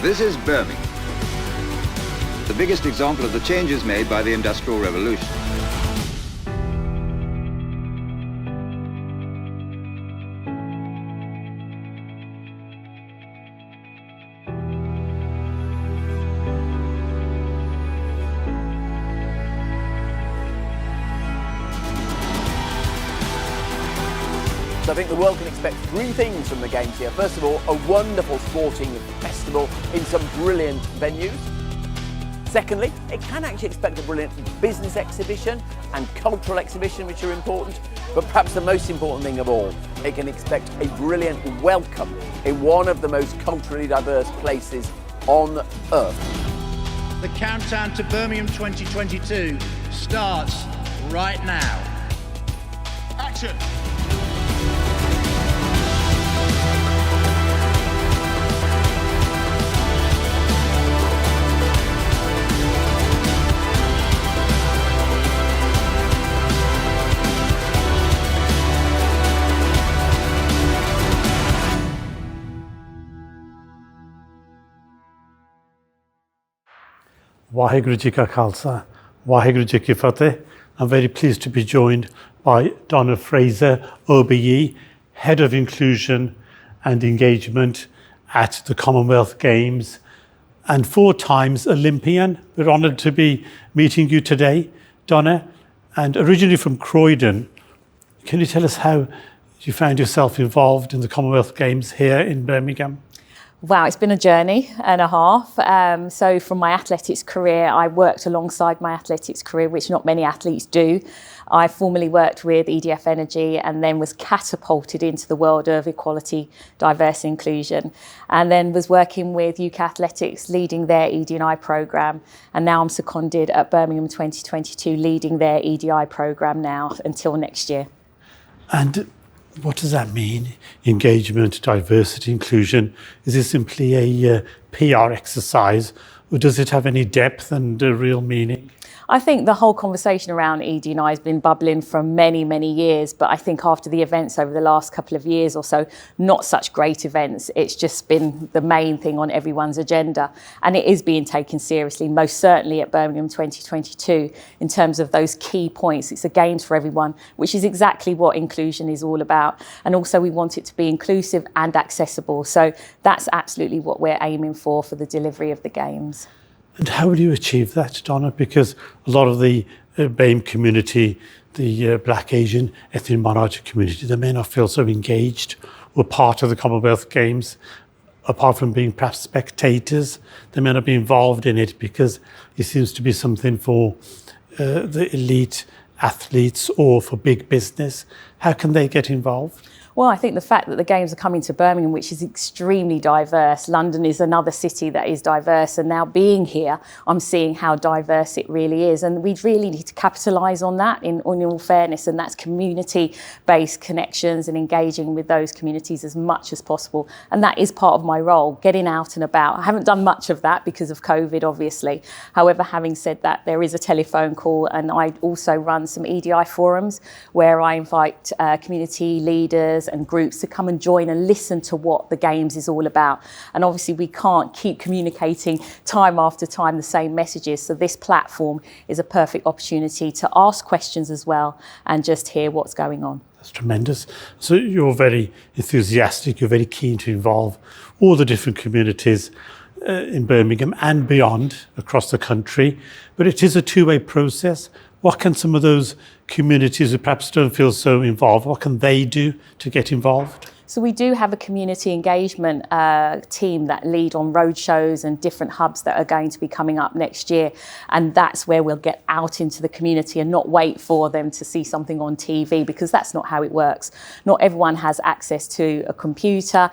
This is Birmingham, the biggest example of the changes made by the Industrial Revolution. So I think the world can expect three things from the Games here. First of all, a wonderful sporting festival in some brilliant venues. Secondly, it can actually expect a brilliant business exhibition and cultural exhibition, which are important. But perhaps the most important thing of all, it can expect a brilliant welcome in one of the most culturally diverse places on Earth. The countdown to Birmingham 2022 starts right now. Action! Waheguru Ji Ka Khalsa, Waheguru Ji Ki Fateh. I'm very pleased to be joined by Donna Fraser, OBE, Head of Inclusion and Engagement at the Commonwealth Games and 4 times Olympian. We're honoured to be meeting you today, Donna, and originally from Croydon. Can you tell us how you found yourself involved in the Commonwealth Games here in Birmingham? Wow, it's been a journey and a half. So from my athletics career, I worked alongside my athletics career, which not many athletes do. I formerly worked with EDF Energy and then was catapulted into the world of equality, diversity, inclusion, and then was working with UK Athletics, leading their E.D.I programme. And now I'm seconded at Birmingham 2022, leading their E.D.I programme now until next year. And what does that mean? Engagement, diversity, inclusion. Is this simply a PR exercise, or does it have any depth and real meaning? I think the whole conversation around E.D.I has been bubbling for many, many years, but I think after the events over the last couple of years or so, not such great events, it's just been the main thing on everyone's agenda. And it is being taken seriously, most certainly at Birmingham 2022, in terms of those key points. It's a games for everyone, which is exactly what inclusion is all about. And also we want it to be inclusive and accessible. So that's absolutely what we're aiming for the delivery of the games. And how will you achieve that, Donna? Because a lot of the BAME community, the Black, Asian, ethnic minority community, they may not feel so engaged or part of the Commonwealth Games. Apart from being perhaps spectators, they may not be involved in it because it seems to be something for the elite athletes or for big business. How can they get involved? Well, I think the fact that the Games are coming to Birmingham, which is extremely diverse. London is another city that is diverse. And now being here, I'm seeing how diverse it really is. And we really need to capitalise on that in all fairness. And that's community-based connections and engaging with those communities as much as possible. And that is part of my role, getting out and about. I haven't done much of that because of COVID, obviously. However, having said that, there is a telephone call. And I also run some E.D.I forums where I invite community leaders and groups to come and join and listen to what the Games is all about. And obviously we can't keep communicating time after time the same messages. So this platform is a perfect opportunity to ask questions as well and just hear what's going on. That's tremendous. So you're very enthusiastic, you're very keen to involve all the different communities in Birmingham and beyond across the country. But it is a two-way process. What can some of those communities who perhaps don't feel so involved, what can they do to get involved? So we do have a community engagement team that lead on roadshows and different hubs that are going to be coming up next year. And that's where we'll get out into the community and not wait for them to see something on TV, because that's not how it works. Not everyone has access to a computer.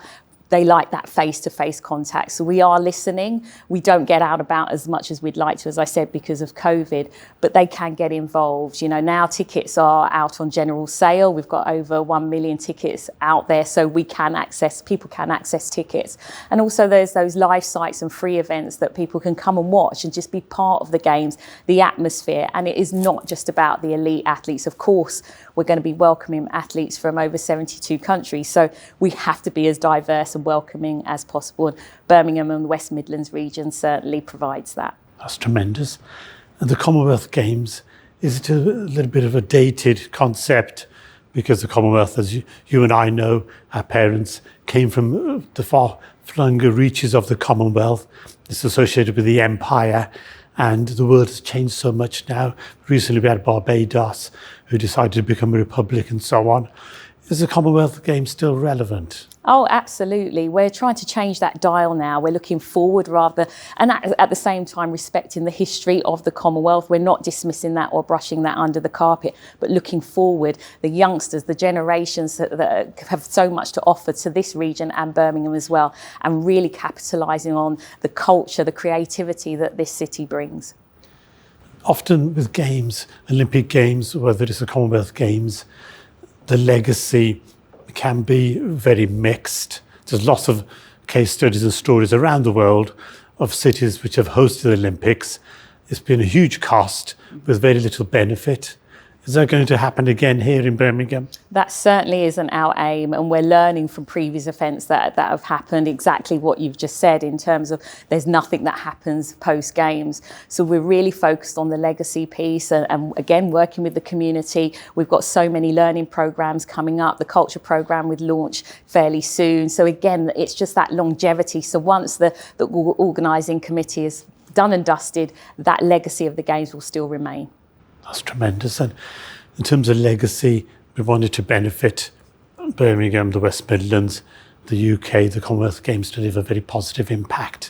They like that face-to-face contact. So we are listening. We don't get out about as much as we'd like to, as I said, because of COVID, but they can get involved. You know, now tickets are out on general sale. We've got over 1 million tickets out there, so people can access tickets. And also there's those live sites and free events that people can come and watch and just be part of the Games, the atmosphere. And it is not just about the elite athletes. Of course, we're going to be welcoming athletes from over 72 countries. So we have to be as diverse and and welcoming as possible. And Birmingham and the West Midlands region certainly provides that. That's tremendous. And the Commonwealth Games, is it a little bit of a dated concept? Because the Commonwealth, as you and I know, our parents came from the far-flung reaches of the Commonwealth. It's associated with the empire, and the world has changed so much now. Recently we had Barbados, who decided to become a republic and so on. Is the Commonwealth Games still relevant? Oh, absolutely. We're trying to change that dial now. We're looking forward and at the same time respecting the history of the Commonwealth. We're not dismissing that or brushing that under the carpet, but looking forward, the youngsters, the generations that have so much to offer to this region and Birmingham as well, and really capitalising on the culture, the creativity that this city brings. Often with games, Olympic Games, whether it's the Commonwealth Games, the legacy can be very mixed. There's lots of case studies and stories around the world of cities which have hosted the Olympics. It's been a huge cost with very little benefit. Is that going to happen again here in Birmingham? That certainly isn't our aim, and we're learning from previous events that have happened exactly what you've just said in terms of there's nothing that happens post-games. So we're really focused on the legacy piece and again, working with the community. We've got so many learning programs coming up. The culture program would launch fairly soon. So again, it's just that longevity. So once the organising committee is done and dusted, that legacy of the games will still remain. That's tremendous. And in terms of legacy, we wanted to benefit Birmingham, the West Midlands, the UK, the Commonwealth Games to leave a very positive impact.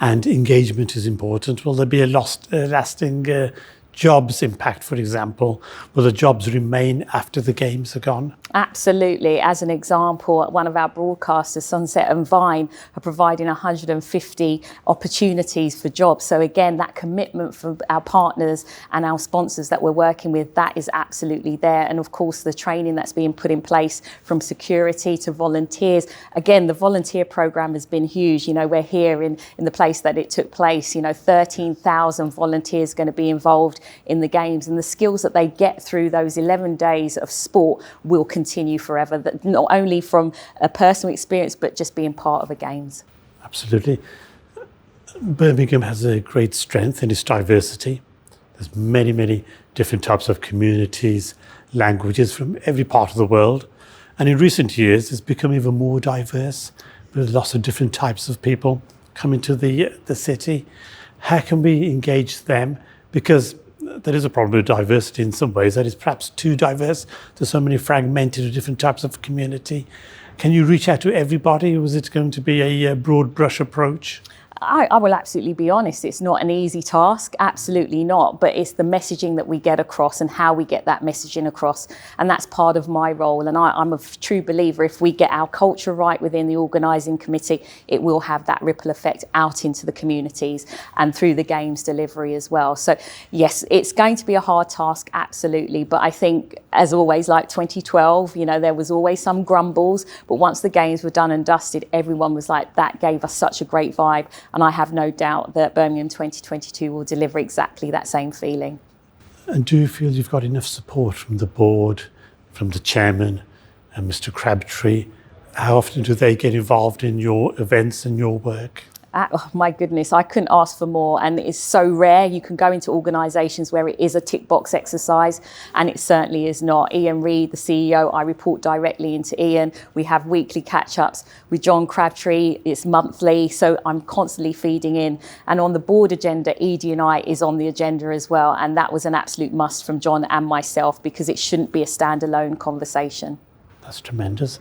And engagement is important. Will there be a lasting jobs impact, for example? Will the jobs remain after the Games are gone? Absolutely. As an example, one of our broadcasters, Sunset and Vine, are providing 150 opportunities for jobs. So again, that commitment from our partners and our sponsors that we're working with, that is absolutely there. And of course, the training that's being put in place from security to volunteers. Again, the volunteer program has been huge. You know, we're here in the place that it took place. You know, 13,000 volunteers going to be involved in the Games, and the skills that they get through those 11 days of sport will continue forever, that not only from a personal experience but just being part of the Games. Absolutely. Birmingham has a great strength in its diversity. There's many different types of communities, languages from every part of the world, and in recent years it's become even more diverse with lots of different types of people coming to the city. How can we engage them? Because there is a problem with diversity in some ways, that is perhaps too diverse. There's so many fragmented different types of community. Can you reach out to everybody, or is it going to be a broad brush approach? I will absolutely be honest, it's not an easy task, absolutely not, but it's the messaging that we get across and how we get that messaging across, and that's part of my role. And I'm a true believer, if we get our culture right within the organising committee, it will have that ripple effect out into the communities and through the Games delivery as well. So yes, it's going to be a hard task, absolutely, but I think, as always, like 2012, you know, there was always some grumbles, but once the Games were done and dusted, everyone was like, that gave us such a great vibe. And I have no doubt that Birmingham 2022 will deliver exactly that same feeling. And do you feel you've got enough support from the board, from the chairman and Mr. Crabtree? How often do they get involved in your events and your work? Oh my goodness, I couldn't ask for more, and it's so rare. You can go into organisations where it is a tick box exercise, and it certainly is not. Ian Reid, the CEO, I report directly into Ian. We have weekly catch-ups with John Crabtree. It's monthly, so I'm constantly feeding in. And on the board agenda, E.D.I is on the agenda as well, and that was an absolute must from John and myself, because it shouldn't be a standalone conversation. That's tremendous.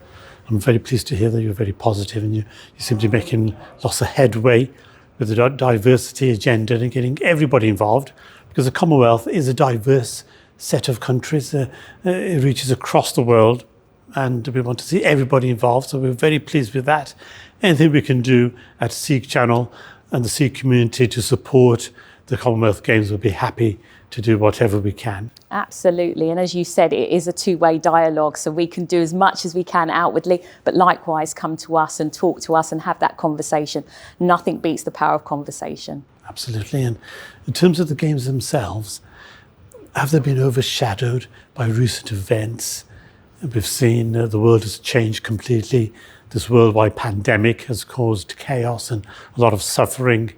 I'm very pleased to hear that you're very positive and you seem to be making lots of headway with the diversity agenda and getting everybody involved, because the Commonwealth is a diverse set of countries. It reaches across the world and we want to see everybody involved, so we're very pleased with that. Anything we can do at SIKH Channel and the SIKH community to support the Commonwealth Games, we'll be happy to do whatever we can. Absolutely, and as you said, it is a two-way dialogue, so we can do as much as we can outwardly, but likewise come to us and talk to us and have that conversation. Nothing beats the power of conversation. Absolutely. And in terms of the Games themselves, have they been overshadowed by recent events? We've seen the world has changed completely. this worldwide pandemic has caused chaos and a lot of suffering,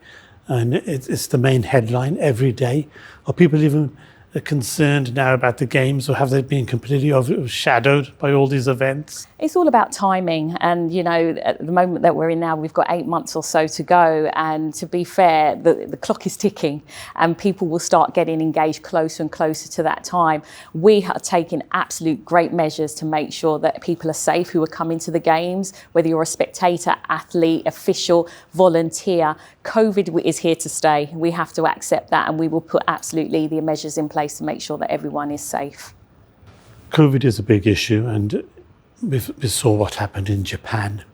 and it's the main headline every day. Are people even concerned now about the games, or have they been completely overshadowed by all these events? It's all about timing, and at the moment that we're in now, we've got 8 months or so to go, and to be fair, the clock is ticking and people will start getting engaged closer and closer to that time. We are taking absolute great measures to make sure that people are safe who are coming to the games, whether you're a spectator, athlete, official, volunteer. COVID is here to stay. We have to accept that, and we will put absolutely the measures in place to make sure that everyone is safe. COVID is a big issue, and we saw what happened in Japan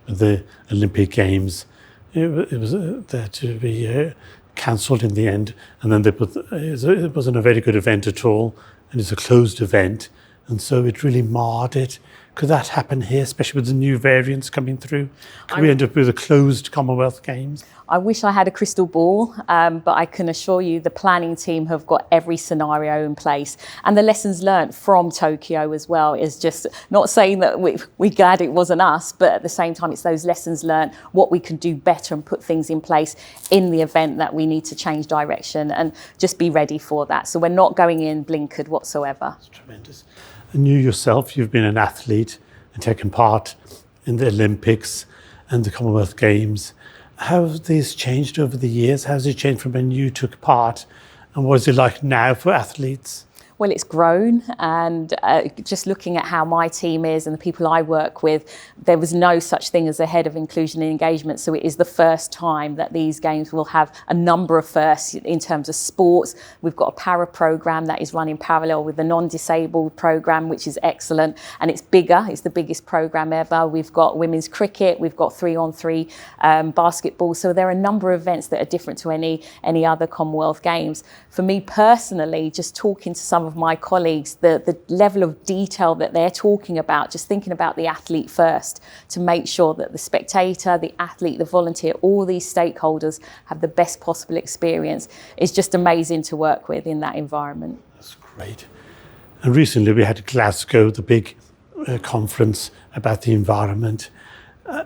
with the Olympic Games. It was there to be cancelled in the end, and then it wasn't a very good event at all, and it's a closed event, and so it really marred it. Could that happen here, especially with the new variants coming through? Could we end up with a closed Commonwealth Games? I wish I had a crystal ball, but I can assure you the planning team have got every scenario in place. And the lessons learnt from Tokyo as well is just not saying that we're glad it wasn't us, but at the same time, it's those lessons learnt, what we can do better and put things in place in the event that we need to change direction, and just be ready for that. So we're not going in blinkered whatsoever. That's tremendous. And you yourself, you've been an athlete and taken part in the Olympics and the Commonwealth Games. How have these changed over the years? How has it changed from when you took part? And what is it like now for athletes? Well, it's grown, and just looking at how my team is and the people I work with, there was no such thing as a head of inclusion and engagement. So it is the first time that these games will have a number of firsts in terms of sports. We've got a para program that is running parallel with the non-disabled program, which is excellent, and it's bigger. It's the biggest program ever. We've got women's cricket, we've got 3-on-3 basketball. So there are a number of events that are different to any other Commonwealth Games. For me personally, just talking to some of my colleagues, the level of detail that they're talking about, just thinking about the athlete first, to make sure that the spectator, the athlete, the volunteer, all these stakeholders have the best possible experience, is just amazing to work with in that environment. That's great. And recently we had Glasgow, the big conference about the environment.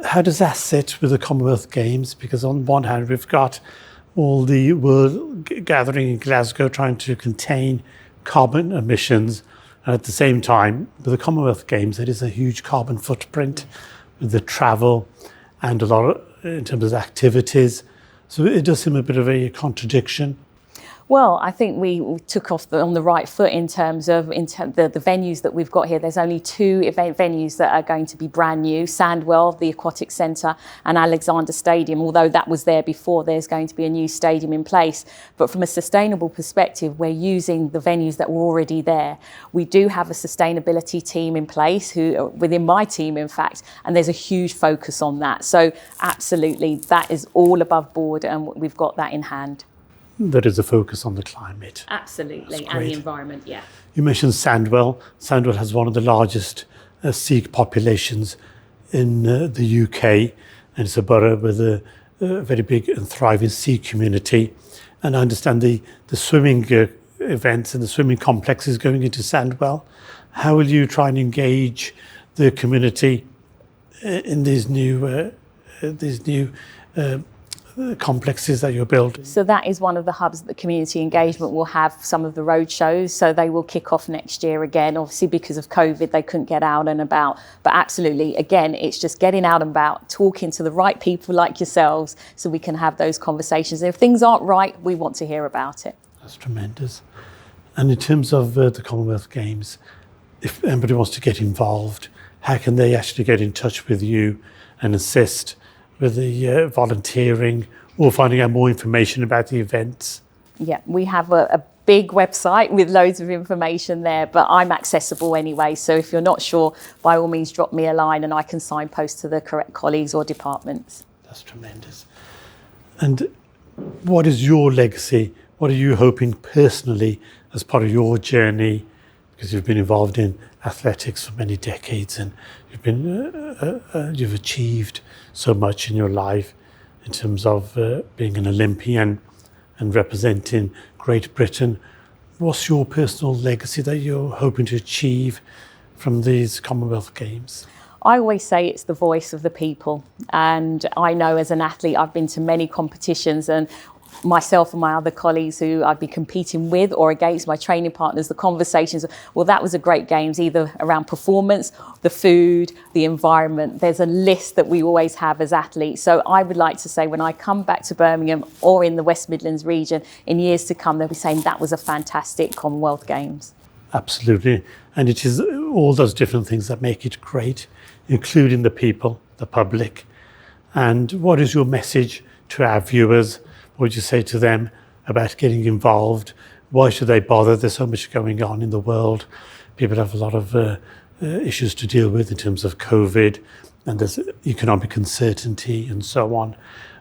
How does that sit with the Commonwealth Games? Because on one hand, we've got all the world gathering in Glasgow trying to contain carbon emissions, and at the same time, with the Commonwealth Games, there is a huge carbon footprint with the travel and a lot of, in terms of activities. So it does seem a bit of a contradiction. Well, I think we took off on the right foot in terms of the venues that we've got here. There's only 2 event venues that are going to be brand new: Sandwell, the Aquatic Centre, and Alexander Stadium. Although that was there before, there's going to be a new stadium in place. But from a sustainable perspective, we're using the venues that were already there. We do have a sustainability team in place, within my team, in fact, and there's a huge focus on that. So absolutely, that is all above board, and we've got that in hand. There is a focus on the climate. Absolutely, and the environment, yeah. You mentioned Sandwell. Sandwell has one of the largest Sikh populations in the UK, and it's a borough with a very big and thriving Sikh community. And I understand the swimming events and the swimming complex is going into Sandwell. How will you try and engage the community in these new complexes that you're building? So that is one of the hubs that community engagement will have some of the road shows. So they will kick off next year again. Obviously, because of COVID, they couldn't get out and about. But absolutely, again, it's just getting out and about, talking to the right people like yourselves, so we can have those conversations. And if things aren't right, we want to hear about it. That's tremendous. And in terms of the Commonwealth Games, if anybody wants to get involved, how can they actually get in touch with you and assist with the volunteering or finding out more information about the events? Yeah, we have a big website with loads of information there, but I'm accessible anyway. So if you're not sure, by all means, drop me a line and I can signpost to the correct colleagues or departments. That's tremendous. And what is your legacy? What are you hoping personally as part of your journey? Because you've been involved in athletics for many decades, and you've achieved so much in your life in terms of being an Olympian and representing Great Britain. What's your personal legacy that you're hoping to achieve from these Commonwealth Games? I always say it's the voice of the people. And I know as an athlete, I've been to many competitions, and myself and my other colleagues who I'd be competing with or against, my training partners, the conversations, well, that was a great games, either around performance, the food, the environment. There's a list that we always have as athletes. So I would like to say when I come back to Birmingham or in the West Midlands region in years to come, they'll be saying that was a fantastic Commonwealth Games. Absolutely. And it is all those different things that make it great, including the people, the public. And what is your message to our viewers? What would you say to them about getting involved? Why should they bother? There's so much going on in the world. People have a lot of issues to deal with in terms of COVID, and there's economic uncertainty and so on.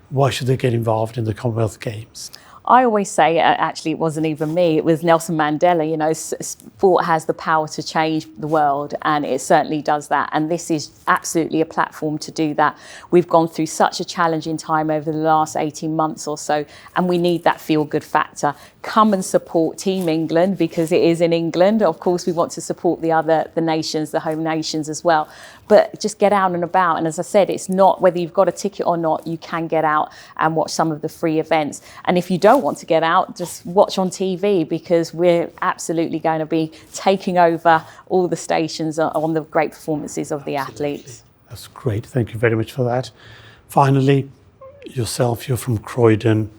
Why should they get involved in the Commonwealth Games? I always say, actually, it wasn't even me, it was Nelson Mandela. You know, sport has the power to change the world, and it certainly does that. And this is absolutely a platform to do that. We've gone through such a challenging time over the last 18 months or so, and we need that feel-good factor. Come and support Team England, because it is in England. Of course, we want to support the nations, the home nations as well. But just get out and about. And as I said, it's not whether you've got a ticket or not, you can get out and watch some of the free events. And if you don't want to get out, just watch on TV, because we're absolutely going to be taking over all the stations on the great performances of the athletes. That's great. Thank you very much for that. Finally, yourself, you're from Croydon,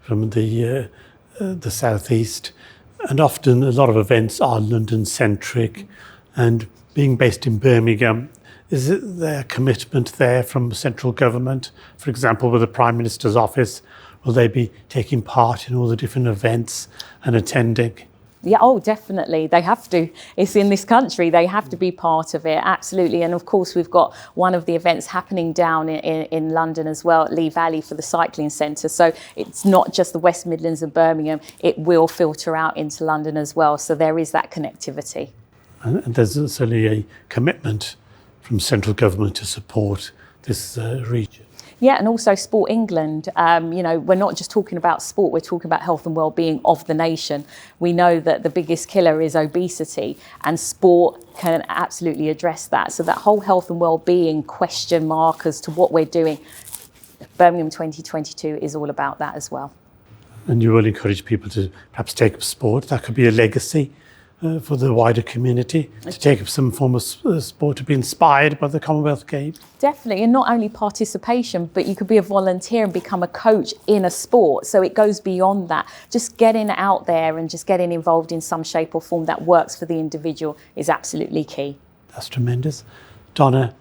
from the southeast, and often a lot of events are London-centric. And being based in Birmingham, is there a commitment there from central government? For example, with the Prime Minister's office, will they be taking part in all the different events and attending? Yeah, oh, definitely. They have to. It's in this country. They have to be part of it. Absolutely. And of course, we've got one of the events happening down in London as well, at Lee Valley, for the cycling centre. So it's not just the West Midlands and Birmingham. It will filter out into London as well. So there is that connectivity. And there's certainly a commitment from central government to support this region. Yeah, and also Sport England. You know, we're not just talking about sport, we're talking about health and well-being of the nation. We know that the biggest killer is obesity, and sport can absolutely address that. So that whole health and well-being question mark as to what we're doing, Birmingham 2022 is all about that as well. And you will encourage people to perhaps take up sport. That could be a legacy for the wider community, to take up some form of sport, to be inspired by the Commonwealth Games. Definitely, and not only participation, but you could be a volunteer and become a coach in a sport. So it goes beyond that. Just getting out there and just getting involved in some shape or form that works for the individual is absolutely key. That's tremendous. Donna,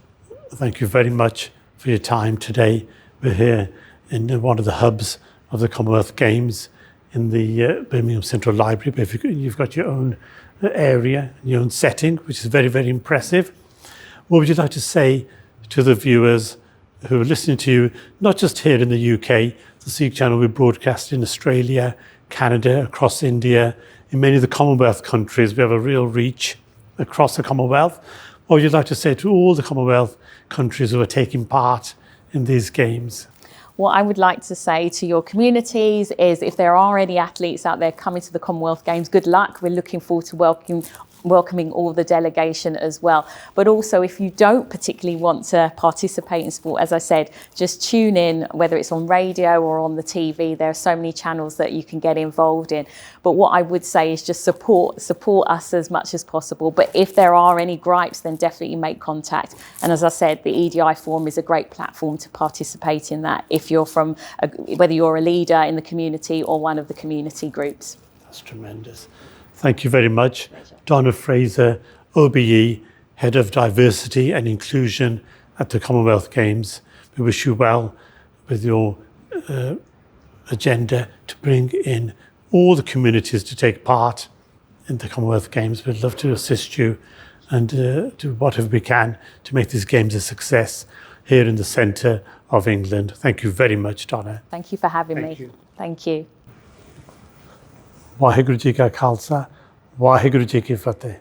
thank you very much for your time today. We're here in one of the hubs of the Commonwealth Games in the Birmingham Central Library, but you've got your own area, your own setting, which is very, very impressive. What would you like to say to the viewers who are listening to you, not just here in the UK? The SIKH Channel we broadcast in Australia, Canada, across India, in many of the Commonwealth countries. We have a real reach across the Commonwealth. What would you like to say to all the Commonwealth countries who are taking part in these games? What I would like to say to your communities is, if there are any athletes out there coming to the Commonwealth Games, good luck. We're looking forward to welcoming all the delegation as well. But also, if you don't particularly want to participate in sport, as I said, just tune in, whether it's on radio or on the TV. There are so many channels that you can get involved in. But what I would say is just support us as much as possible. But if there are any gripes, then definitely make contact. And as I said, the E.D.I forum is a great platform to participate in that, if you're from, whether you're a leader in the community or one of the community groups. That's tremendous. Thank you very much. Donna Fraser, OBE, Head of Diversity and Inclusion at the Commonwealth Games. We wish you well with your agenda to bring in all the communities to take part in the Commonwealth Games. We'd love to assist you and do whatever we can to make these games a success here in the centre of England. Thank you very much, Donna. Thank you for having me. Thank you. Waheguru ji ਕਾ ਖਾਲਸਾ, ਵਾਹਿਗੁਰੂ ਜੀ ਕੀ ਫਤਿਹ।